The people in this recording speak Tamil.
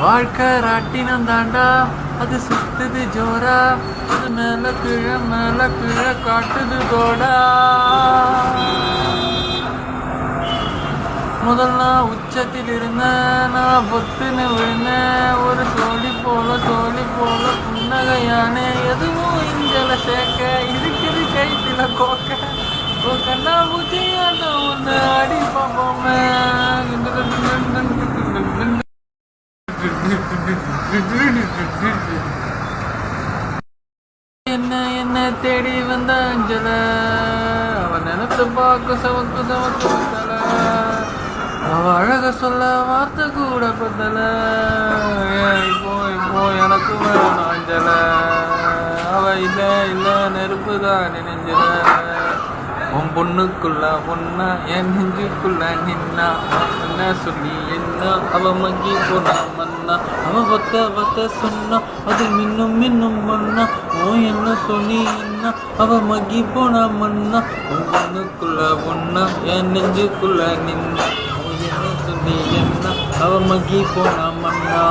வாழ்க்கை ராட்டினம் தாண்டா, அது சுத்துது ஜோரா, அது மேல கீழ காட்டுது தோடா. முதல் நான் உச்சத்தில் இருந்தேன், நான் பொத்துன்னு விழுந்தேன். ஒரு தோழி போல புன்னகையானே, எதுவும் இஞ்சல சேர்க்க இருக்குது கைத்தில கோக்க. கண்ணா பூச்சியாட்ட ஒன்று அடி பார்ப்போமே. என்ன தேடி வந்த அஞ்சல, அவன் நினைத்து பார்க்க சவக்கு வந்தல. அவ அழக சொல்ல வார்த்தை கூட பத்தல. இப்போ எனக்கு வேணும் அஞ்சல. அவ இல்ல நெருப்புதான் நினைஞ்சல. உன் பொண்ணுக்குள்ள பொண்ணா என் நெஞ்சுக்குள்ள நின்னா. என்ன சொல்லி என்ன அவ மங்கி போனா மன்னா. அவ பத்த சொன்னா அது மின்னும் மண்ணா. ஓ என்ன சொல்லி என்ன அவ மங்கி போனா மன்னா. உன் பொண்ணுக்குள்ள பொண்ணா என் நெஞ்சுக்குள்ள நின்னா. என்ன சொல்லி என்ன அவ மங்கி போனா மன்னா.